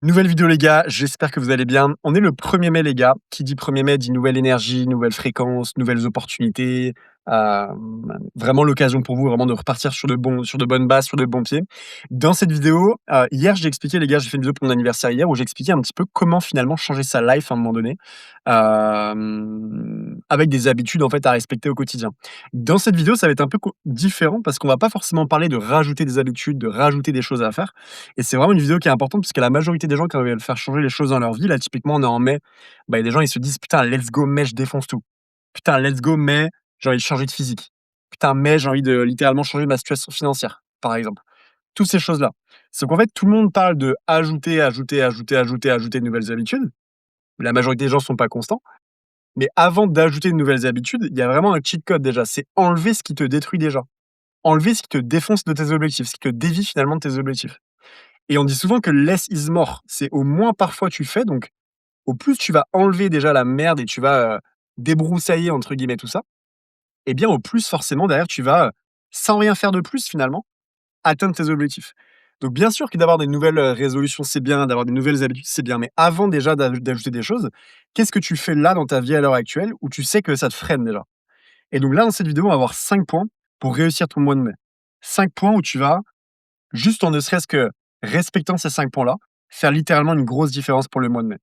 Nouvelle vidéo les gars, j'espère que vous allez bien. On est le 1er mai les gars. Qui dit 1er mai dit nouvelle énergie, nouvelle fréquence, nouvelles opportunités. Vraiment l'occasion pour vous vraiment de repartir sur de bonnes bases, sur de bons pieds. Dans cette vidéo, hier j'ai expliqué les gars, j'ai fait une vidéo pour mon anniversaire hier où j'ai expliqué un petit peu comment finalement changer sa life à un moment donné, avec des habitudes en fait à respecter au quotidien. Dans cette vidéo, ça va être un peu différent parce qu'on va pas forcément parler de rajouter des habitudes, de rajouter des choses à faire. Et c'est vraiment une vidéo qui est importante parce que la majorité des gens qui veulent faire changer les choses dans leur vie, là typiquement on est en mai, bah, il y a des gens ils se disent: «Putain let's go mai, je défonce tout. Putain let's go mai, j'ai envie de changer de physique. Putain mai, j'ai envie de littéralement changer ma situation financière», par exemple. Toutes ces choses-là. C'est qu'en fait tout le monde parle de ajouter, ajouter, ajouter, ajouter, ajouter de nouvelles habitudes. La majorité des gens sont pas constants. Mais avant d'ajouter de nouvelles habitudes, il y a vraiment un cheat code déjà, c'est enlever ce qui te détruit déjà. Enlever ce qui te défonce de tes objectifs, ce qui te dévie finalement de tes objectifs. Et on dit souvent que less is more. C'est au moins parfois tu fais, donc au plus tu vas enlever déjà la merde et tu vas, «débroussailler» entre guillemets tout ça, et bien au plus forcément derrière tu vas, sans rien faire de plus finalement, atteindre tes objectifs. Donc bien sûr que d'avoir des nouvelles, résolutions, c'est bien, d'avoir des nouvelles habitudes, c'est bien, mais avant déjà d'ajouter des choses, qu'est-ce que tu fais là dans ta vie à l'heure actuelle où tu sais que ça te freine déjà? Et donc là, dans cette vidéo, on va voir 5 points pour réussir ton mois de mai. 5 points où tu vas, juste en ne serait-ce que respectant ces 5 points-là, faire littéralement une grosse différence pour le mois de mai.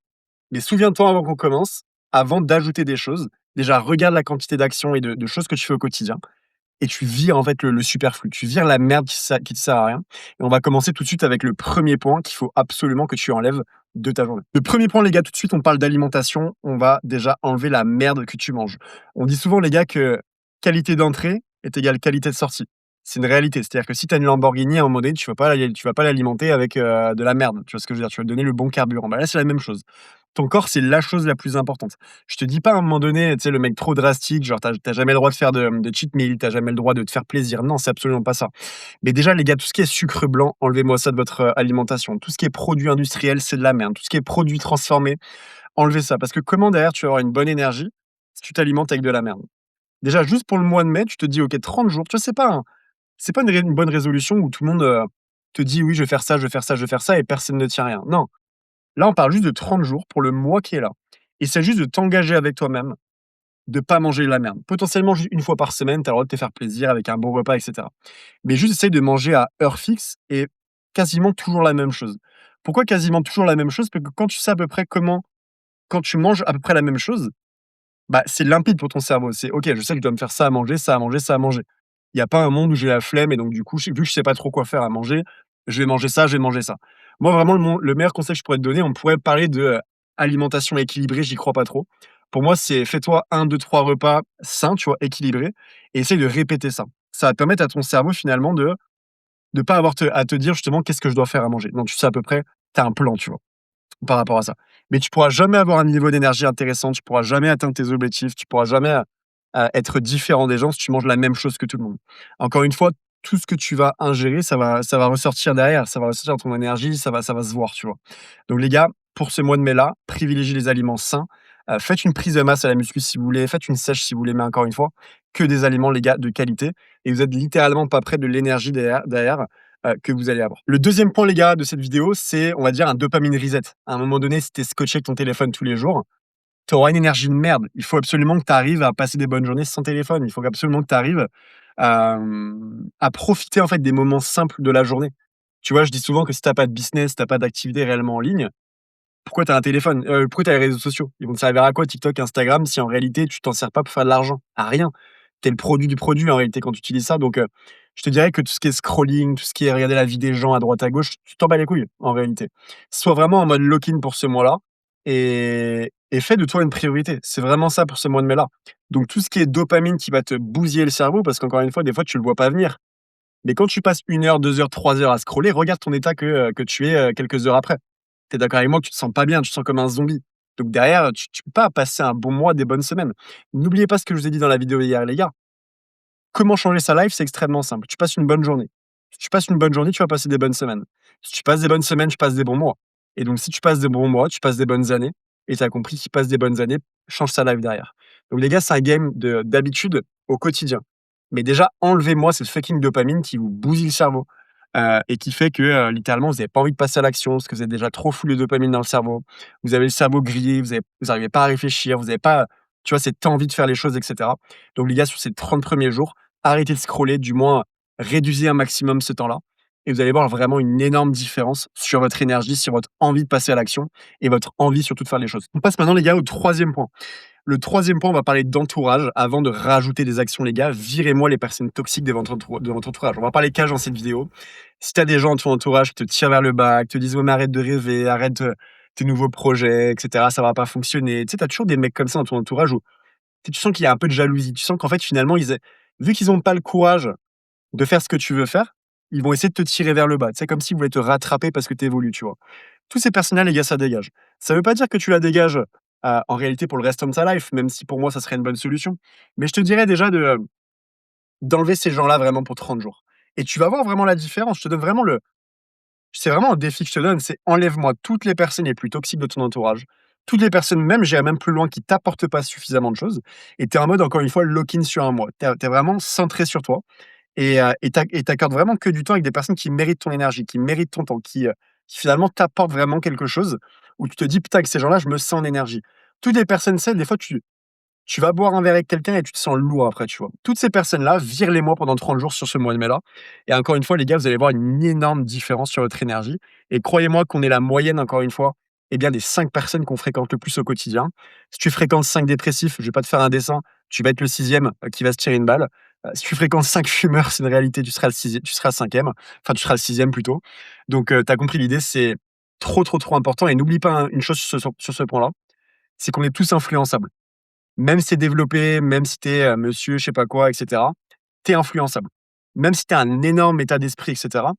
Mais souviens-toi avant qu'on commence, avant d'ajouter des choses, déjà regarde la quantité d'actions et de choses que tu fais au quotidien et tu vires en fait le superflu. Tu vires la merde qui te sert à rien. Et on va commencer tout de suite avec le premier point qu'il faut absolument que tu enlèves de ta journée. Le premier point, les gars, tout de suite, on parle d'alimentation. On va déjà enlever la merde que tu manges. On dit souvent, les gars, que qualité d'entrée est égale qualité de sortie. C'est une réalité. C'est-à-dire que si tu as une Lamborghini, à un moment donné, tu vas pas l'alimenter avec de la merde. Tu vois ce que je veux dire? Tu vas lui donner le bon carburant. Bah là, c'est la même chose. Ton corps, c'est la chose la plus importante. Je te dis pas à un moment donné, tu sais, le mec trop drastique, genre t'as jamais le droit de faire de cheat meal, t'as jamais le droit de te faire plaisir. Non, c'est absolument pas ça. Mais déjà, les gars, tout ce qui est sucre blanc, enlevez-moi ça de votre alimentation. Tout ce qui est produit industriel, c'est de la merde. Tout ce qui est produit transformé, enlevez ça. Parce que comment derrière tu vas avoir une bonne énergie si tu t'alimentes avec de la merde? Déjà, juste pour le mois de mai, tu te dis, OK, 30 jours, tu vois, c'est pas une bonne résolution où tout le monde te dit, oui, je vais faire ça, je vais faire ça, je vais faire ça, et personne ne tient rien. Non. Là, on parle juste de 30 jours pour le mois qui est là. Et c'est juste de t'engager avec toi-même, de pas manger de la merde. Potentiellement, juste une fois par semaine, tu as le droit de te faire plaisir avec un bon repas, et cetera. Mais juste essaye de manger à heure fixe et quasiment toujours la même chose. Pourquoi quasiment toujours la même chose? Parce que quand tu sais à peu près comment quand tu manges à peu près la même chose, bah, c'est limpide pour ton cerveau. C'est: «OK, je sais que je dois me faire ça à manger, ça à manger, ça à manger». Il y a pas un monde où j'ai la flemme et donc du coup, vu que je sais pas trop quoi faire à manger, je vais manger ça, je vais manger ça. Moi, vraiment, le meilleur conseil que je pourrais te donner, on pourrait parler de, alimentation équilibrée, j'y crois pas trop. Pour moi, c'est fais-toi un, 2, 3 repas sains, tu vois, équilibrés, et essaye de répéter ça. Ça va te permettre à ton cerveau finalement de pas avoir à te dire justement: «Qu'est-ce que je dois faire à manger?» Non, tu sais à peu près, tu as un plan, tu vois? Par rapport à ça. Mais tu pourras jamais avoir un niveau d'énergie intéressant, tu pourras jamais atteindre tes objectifs, tu pourras jamais, être différent des gens si tu manges la même chose que tout le monde. Encore une fois, tout ce que tu vas ingérer, ça va ressortir derrière, ça va ressortir dans ton énergie, ça va se voir, tu vois? Donc les gars, pour ce mois de mai-là, privilégiez les aliments sains, faites une prise de masse à la muscu si vous voulez, faites une sèche si vous voulez, mais encore une fois, que des aliments les gars de qualité, et vous êtes littéralement pas près de l'énergie derrière, que vous allez avoir. Le deuxième point, les gars, de cette vidéo, c'est, on va dire, un dopamine reset. À un moment donné, si tu es scotché avec ton téléphone tous les jours, tu auras une énergie de merde. Il faut absolument que tu arrives à passer des bonnes journées sans téléphone. Il faut absolument que tu arrives à profiter en fait des moments simples de la journée. Tu vois, je dis souvent que si tu as pas de business, si tu as pas d'activité réellement en ligne, pourquoi tu as un téléphone? Pourquoi tu as les réseaux sociaux? Ils vont te servir à quoi TikTok, Instagram, si en réalité tu t'en sers pas pour faire de l'argent? À rien. Tu es le produit du produit en réalité quand tu utilises ça, donc je te dirais que tout ce qui est scrolling, tout ce qui est regarder la vie des gens à droite à gauche, tu t'en bats les couilles en réalité. Sois vraiment en mode lock-in pour ce mois-là, et fais de toi une priorité. C'est vraiment ça pour ce mois de mai-là. Donc tout ce qui est dopamine qui va te bousiller le cerveau, parce qu'encore une fois, des fois tu le vois pas venir. Mais quand tu passes 1 heure, 2 heures, 3 heures à scroller, regarde ton état que tu es, quelques heures après. Tu es d'accord avec moi que tu te sens pas bien, tu te sens comme un zombie. Donc derrière, tu peux pas passer un bon mois, des bonnes semaines. N'oubliez pas ce que je vous ai dit dans la vidéo hier, les gars. Comment changer sa life? C'est extrêmement simple. Tu passes une bonne journée. Si tu passes une bonne journée, tu vas passer des bonnes semaines. Si tu passes des bonnes semaines, tu passes des bons mois. Et donc si tu passes des bons mois, tu passes des bonnes années. Et tu as compris qui passe des bonnes années change sa life derrière. Donc les gars, c'est un game d'habitude au quotidien. Mais déjà, enlevez-moi cette fucking dopamine qui vous bousille le cerveau. et qui fait que, littéralement, vous avez pas envie de passer à l'action parce que vous êtes déjà trop full de dopamine dans le cerveau. Vous avez le cerveau grillé, vous arrivez pas à réfléchir, vous avez pas, tu vois, cette envie de faire les choses et cetera. Donc les gars, sur ces 30 premiers jours, arrêtez de scroller, du moins réduisez un maximum ce temps-là et vous allez voir vraiment une énorme différence sur votre énergie, sur votre envie de passer à l'action et votre envie surtout de faire les choses. On passe maintenant les gars au troisième point. Le troisième point, on va parler d'entourage. Avant de rajouter des actions, les gars, virez-moi les personnes toxiques de votre entourage. On va parler cash dans cette vidéo. Si tu as des gens dans ton entourage qui te tirent vers le bas, qui te disent: «Ouais, mais arrête de rêver, arrête, tes nouveaux projets et cetera, ça va pas fonctionner». Tu sais, tu as toujours des mecs comme ça dans ton entourage où tu sens qu'il y a un peu de jalousie. Tu sens qu'en fait, finalement, vu qu'ils ont pas le courage de faire ce que tu veux faire, ils vont essayer de te tirer vers le bas. C'est comme s'ils voulaient te rattraper parce que tu évolues, tu vois? Tous ces personnes-là, les gars, ça dégage. Ça veut pas dire que tu la dégages, en réalité pour le reste de ta life, même si pour moi ça serait une bonne solution. Mais je te dirais déjà d'enlever ces gens-là vraiment pour 30 jours et tu vas voir vraiment la différence. Je te donne vraiment le c'est vraiment un défi que je te donne, c'est enlève-moi toutes les personnes les plus toxiques de ton entourage, toutes les personnes même, j'irais même plus loin, qui t'apportent pas suffisamment de choses et tu es en mode encore une fois lock-in sur un mois. Tu es vraiment centré sur toi et t'accordes vraiment que du temps avec des personnes qui méritent ton énergie, qui méritent ton temps, qui finalement t'apportent vraiment quelque chose, où tu te dis: «Putain, avec ces gens-là, je me sens en énergie». Toutes les personnes saines, des fois, tu vas boire un verre avec quelqu'un et tu te sens lourd après, tu vois? Toutes ces personnes-là, vire-les-moi pendant 30 jours sur ce mois de mai-là et encore une fois, les gars, vous allez voir une énorme différence sur votre énergie et croyez-moi qu'on est la moyenne, encore une fois, eh bien, des 5 personnes qu'on fréquente le plus au quotidien. Si tu fréquentes 5 dépressifs, je vais pas te faire un dessin, tu vas être le sixième qui va se tirer une balle. Si tu fréquentes 5 fumeurs, c'est une réalité, tu seras le 5e, enfin, tu seras le sixième plutôt. Donc tu as compris l'idée, c'est trop, trop, trop important et n'oublie pas une chose sur ce point-là, c'est qu'on est tous influençables. Même si tu développé, même si tu es, monsieur je sais pas quoi et cetera, tu es influençable. Même si tu as un énorme état d'esprit et cetera,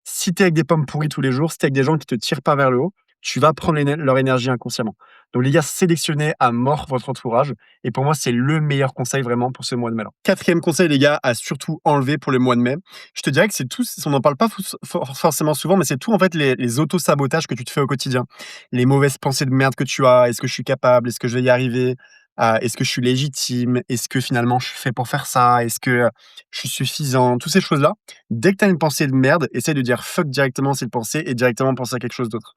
si tu es avec des pommes pourries tous les jours, si tu es avec des gens qui te tirent pas vers le haut, tu vas prendre leur énergie inconsciemment. Donc les gars, sélectionnez à mort votre entourage et pour moi, c'est le meilleur conseil vraiment pour ce mois de mai là. 4e conseil les gars, à surtout enlever pour le mois de mai, je te dirais que c'est tout on n'en parle pas forcément souvent, mais c'est tout en fait les auto-sabotages que tu te fais au quotidien. Les mauvaises pensées de merde que tu as: «Est-ce que je suis capable? Est-ce que je vais y arriver? Est-ce que je suis légitime? Est-ce que finalement je suis fait pour faire ça? Est-ce que, je suis suffisant?» Toutes ces choses-là, dès que tu as une pensée de merde, essaye de dire fuck directement cette pensée et directement penser à quelque chose d'autre.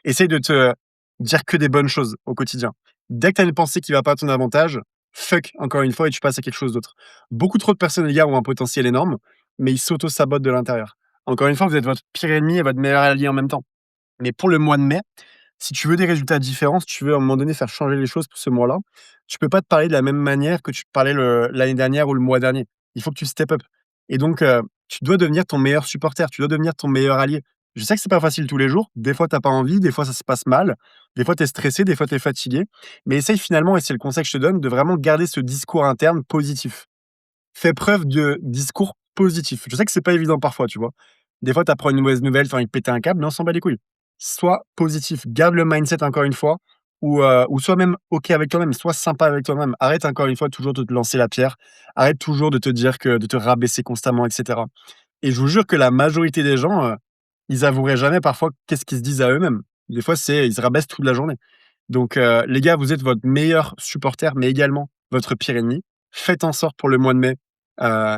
Essaye de te dire que des bonnes choses au quotidien. Dès que tu as une pensée qui va pas à ton avantage, fuck encore une fois et tu passes à quelque chose d'autre. Beaucoup trop de personnes, les gars, ont un potentiel énorme, mais ils s'auto-sabotent de l'intérieur. Encore une fois, vous êtes votre pire ennemi et votre meilleur allié en même temps. Mais pour le mois de mai, si tu veux des résultats différents, si tu veux à un moment donné faire changer les choses pour ce mois-là, tu peux pas te parler de la même manière que tu te parlais l'année dernière ou le mois dernier. Il faut que tu step up et donc tu dois devenir ton meilleur supporter, tu dois devenir ton meilleur allié. Je sais que c'est pas facile tous les jours, des fois tu as pas envie, des fois ça se passe mal, des fois tu es stressé, des fois tu es fatigué, mais essaye finalement, et c'est le conseil que je te donne, de vraiment garder ce discours interne positif. Fais preuve de discours positif. Je sais que c'est pas évident parfois, tu vois? Des fois, tu apprends une mauvaise nouvelle, tu as envie de péter un câble, mais on s'en bat les couilles. Sois positif, garde le mindset encore une fois ou sois même OK avec toi-même, sois sympa avec toi-même. Arrête encore une fois toujours de te lancer la pierre. Arrête toujours de te dire de te rabaisser constamment et cetera et je vous jure que la majorité des gens, ils avoueraient jamais parfois qu'est-ce qu'ils se disent à eux-mêmes. Des fois, ils se rabaissent toute la journée. Donc les gars, vous êtes votre meilleur supporter, mais également votre pire ennemi. Faites en sorte pour le mois de mai,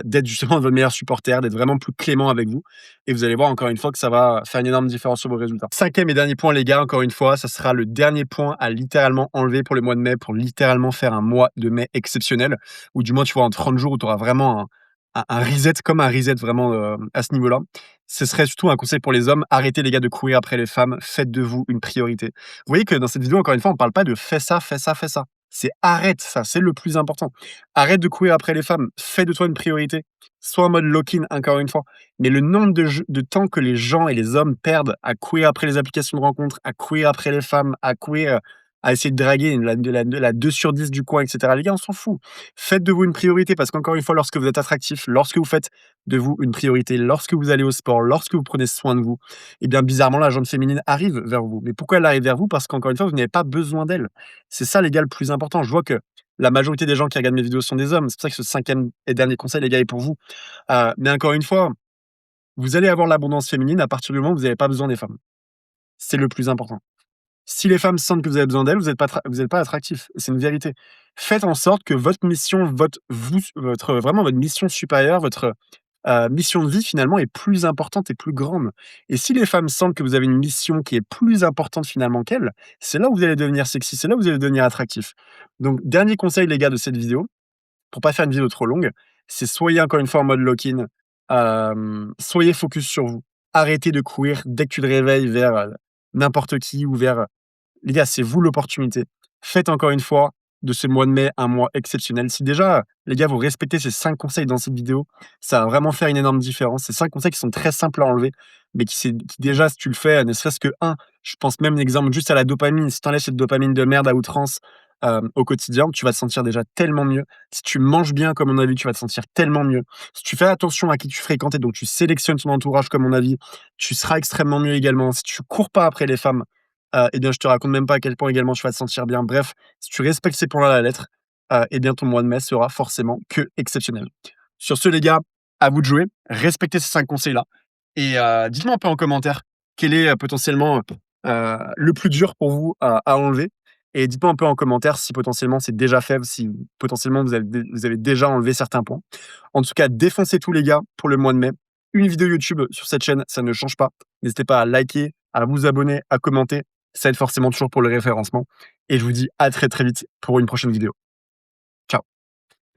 d'être justement votre meilleur supporter, d'être vraiment plus clément avec vous et vous allez voir encore une fois que ça va faire une énorme différence sur vos résultats. 5e et dernier point les gars, encore une fois, ça sera le dernier point à littéralement enlever pour le mois de mai, pour littéralement faire un mois de mai exceptionnel ou du moins, tu vois, en 30 jours où tu auras vraiment un reset, comme un reset vraiment, à ce niveau-là. Ce serait surtout un conseil pour les hommes, arrêtez les gars de courir après les femmes, faites de vous une priorité. Vous voyez que dans cette vidéo, encore une fois, on ne parle pas de fais ça, fais ça, fais ça. C'est arrête ça, c'est le plus important. Arrête de courir après les femmes, fais de toi une priorité. Sois en mode lock-in, encore une fois. Mais le nombre de temps que les gens et les hommes perdent à courir après les applications de rencontres, à courir après les femmes, à courir, à essayer de draguer la 2 sur 10 du coin, et cetera. Les gars, on s'en fout. Faites de vous une priorité parce qu'encore une fois, lorsque vous êtes attractif, lorsque vous faites de vous une priorité, lorsque vous allez au sport, lorsque vous prenez soin de vous, eh bien, bizarrement, la jante féminine arrive vers vous. Mais pourquoi elle arrive vers vous? Parce qu'encore une fois, vous n'avez pas besoin d'elle. C'est ça, les gars, le plus important. Je vois que la majorité des gens qui regardent mes vidéos sont des hommes. C'est pour ça que ce 5e et dernier conseil, les gars, est pour vous. Mais encore une fois, vous allez avoir l'abondance féminine à partir du moment où vous n'avez pas besoin des femmes. C'est le plus important. Si les femmes sentent que vous avez besoin d'elles, vous êtes pas attractif. C'est une vérité. Faites en sorte que votre mission, vraiment votre mission supérieure, votre mission de vie finalement est plus importante et plus grande. Et si les femmes sentent que vous avez une mission qui est plus importante finalement qu'elles, c'est là où vous allez devenir sexy, c'est là où vous allez devenir attractif. Donc dernier conseil les gars de cette vidéo, pour pas faire une vidéo trop longue, c'est soyez encore une fois en mode lock-in, soyez focus sur vous. Arrêtez de courir dès que tu te réveilles vers, n'importe qui ou vers, les gars, c'est vous l'opportunité. Faites encore une fois de ce mois de mai un mois exceptionnel. Si déjà, les gars, vous respectez ces 5 conseils dans cette vidéo, ça va vraiment faire une énorme différence. Ces 5 conseils qui sont très simples à enlever, mais qui déjà, si tu le fais, ne serait-ce que un, je pense même l'exemple juste à la dopamine. Si tu enlèves cette dopamine de merde à outrance, au quotidien, tu vas te sentir déjà tellement mieux. Si tu manges bien, comme on a vu, tu vas te sentir tellement mieux. Si tu fais attention à qui tu fréquentes et donc tu sélectionnes ton entourage, comme on a vu, tu seras extrêmement mieux également. Si tu cours pas après les femmes, eh bien, je te raconte même pas à quel point également tu vas te sentir bien. Bref, si tu respectes ces points-là à la lettre, eh bien, ton mois de mai sera forcément que exceptionnel. Sur ce, les gars, à vous de jouer. Respectez ces 5 conseils-là et dites-moi un peu en commentaire quel est, potentiellement, le plus dur pour vous à enlever et dites-moi un peu en commentaire si potentiellement c'est déjà fait, si potentiellement vous avez déjà enlevé certains points. En tout cas, défoncez tout les gars pour le mois de mai. Une vidéo YouTube sur cette chaîne, ça ne change pas. N'hésitez pas à liker, à vous abonner, à commenter. Ça aide forcément toujours pour le référencement et je vous dis à très, très vite pour une prochaine vidéo.